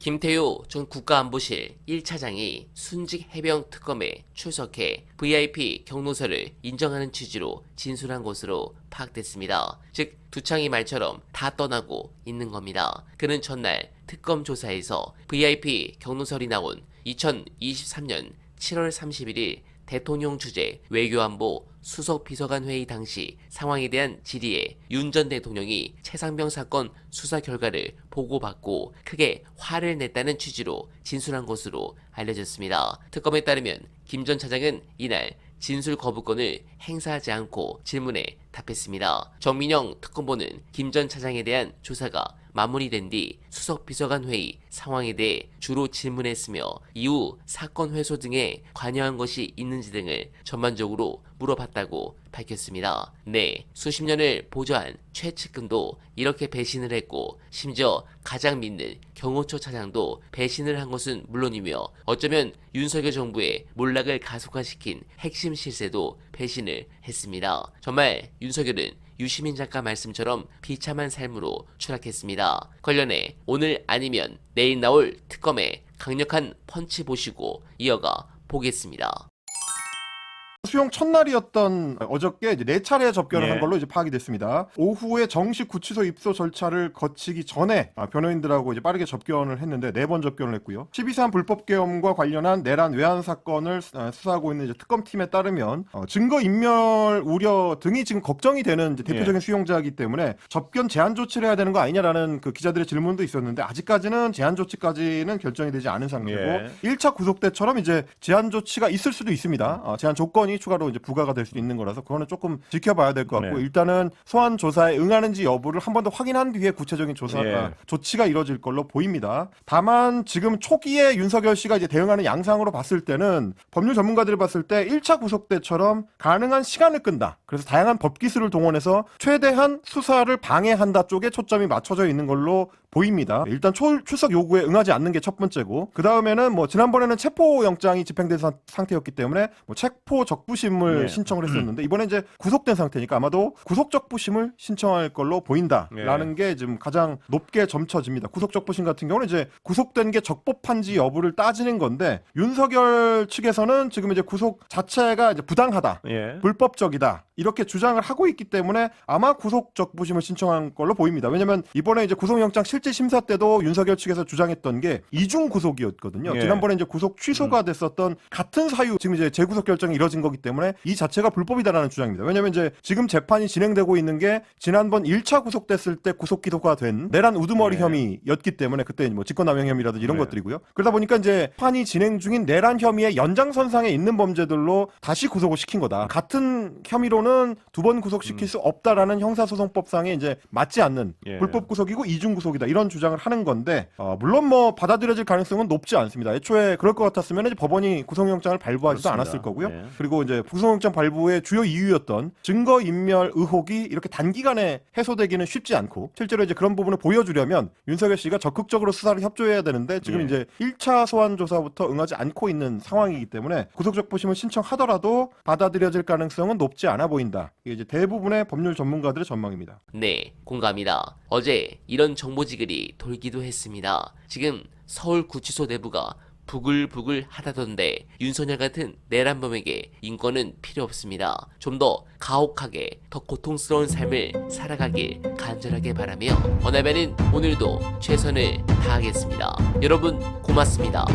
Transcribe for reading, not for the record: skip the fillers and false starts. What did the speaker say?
김태효 전 국가안보실 1차장이 순직 해병 특검에 출석해 VIP 경로서를 인정하는 취지로 진술한 것으로 파악됐습니다. 즉 두창이 말처럼 다 떠나고 있는 겁니다. 그는 전날 특검 조사에서 VIP 경로설이 나온 2023년 7월 31일 대통령 주재 외교안보 수석비서관 회의 당시 상황에 대한 질의에 윤 전 대통령이 최상병 사건 수사 결과를 보고받고 크게 화를 냈다는 취지로 진술한 것으로 알려졌습니다. 특검에 따르면 김 전 차장은 이날 진술 거부권을 행사하지 않고 질문에 답했습니다. 정민영 특검보는 김 전 차장에 대한 조사가 마무리된 뒤 수석비서관 회의 상황에 대해 주로 질문했으며 이후 사건 회수 등에 관여한 것이 있는지 등을 전반적으로 물어봤다고 밝혔습니다. 네, 수십 년을 보좌한 최측근도 이렇게 배신을 했고 심지어 가장 믿는 경호처 차장도 배신을 한 것은 물론이며 어쩌면 윤석열 정부의 몰락을 가속화시킨 핵심 실세도 배신을 했습니다. 정말 윤석열은 유시민 작가 말씀처럼 비참한 삶으로 추락했습니다. 관련해 오늘 아니면 내일 나올 특검의 강력한 펀치 보시고 이어가 보겠습니다. 수용 첫날이었던 어저께 이제 4차례 접견을 예. 한 걸로 이제 파악이 됐습니다. 오후에 정식 구치소 입소 절차를 거치기 전에 변호인들하고 이제 빠르게 접견을 했는데 4번 접견을 했고요. 12.3 불법 계엄과 관련한 내란 외환 사건을 수사하고 있는 이제 특검팀에 따르면 증거 인멸 우려 등이 지금 걱정이 되는 이제 대표적인 수용자이기 때문에 접견 제한 조치를 해야 되는 거 아니냐라는 그 기자들의 질문도 있었는데 아직까지는 제한 조치까지는 결정이 되지 않은 상태고 1차 구속 때처럼 이제 제한 조치가 있을 수도 있습니다. 제한 조건이 추가로 이제 부과가 될 수도 있는 거라서 그거는 조금 지켜봐야 될 것 같고 일단은 소환 조사에 응하는지 여부를 한 번 더 확인한 뒤에 구체적인 조치가 이뤄질 걸로 보입니다. 다만 지금 초기에 윤석열 씨가 이제 대응하는 양상으로 봤을 때는 법률 전문가들이 봤을 때 1차 구속 때처럼 가능한 시간을 끈다. 그래서 다양한 법 기술을 동원해서 최대한 수사를 방해한다 쪽에 초점이 맞춰져 있는 걸로 보입니다. 일단 출석 요구에 응하지 않는 게 첫 번째고 그 다음에는 뭐 지난번에는 체포영장이 집행된 상태였기 때문에 뭐 체포 적부심을 신청을 했었는데 이번에 이제 구속된 상태니까 아마도 구속 적부심을 신청할 걸로 보인다라는 게 지금 가장 높게 점쳐집니다. 구속 적부심 같은 경우는 이제 구속된 게 적법한지 여부를 따지는 건데 윤석열 측에서는 지금 이제 구속 자체가 이제 부당하다, 불법적이다 이렇게 주장을 하고 있기 때문에 아마 구속 적부심을 신청한 걸로 보입니다. 왜냐면 이번에 이제 구속영장 실질 심사 때도 윤석열 측에서 주장했던 게 이중 구속이었거든요. 지난번에 이제 구속 취소가 됐었던 같은 사유 지금 이제 재구속 결정이 이뤄진 거기 때문에 이 자체가 불법이다라는 주장입니다. 왜냐면 이제 지금 재판이 진행되고 있는 게 지난번 1차 구속됐을 때 구속 기소가 된 내란 우두머리 혐의였기 때문에 그때 뭐 직권남용 혐의라든지 이런 것들이고요. 그러다 보니까 이제 판이 진행 중인 내란 혐의의 연장선상에 있는 범죄들로 다시 구속을 시킨 거다. 같은 혐의로는 2번 구속시킬 수 없다라는 형사소송법상에 이제 맞지 않는 불법 구속이고 이중 구속이다 이런 주장을 하는 건데 물론 뭐 받아들여질 가능성은 높지 않습니다. 애초에 그럴 것 같았으면 이제 법원이 구속영장을 발부하지도 않았을 거고요. 그리고 이제 구속영장 발부의 주요 이유였던 증거인멸 의혹이 이렇게 단기간에 해소되기는 쉽지 않고 실제로 이제 그런 부분을 보여주려면 윤석열 씨가 적극적으로 수사를 협조해야 되는데 지금 이제 1차 소환 조사부터 응하지 않고 있는 상황이기 때문에 구속적부심을 신청하더라도 받아들여질 가능성은 높지 않아 보인다. 이게 이제 대부분의 법률 전문가들의 전망입니다. 네, 공감이다. 어제 이런 정보지글이 돌기도 했습니다. 지금 서울구치소 내부가 부글부글 하다던데 윤석열 같은 내란범에게 인권은 필요 없습니다. 좀 더 가혹하게 더 고통스러운 삶을 살아가길 간절하게 바라며 어나베는 오늘도 최선을 다하겠습니다. 여러분 고맙습니다.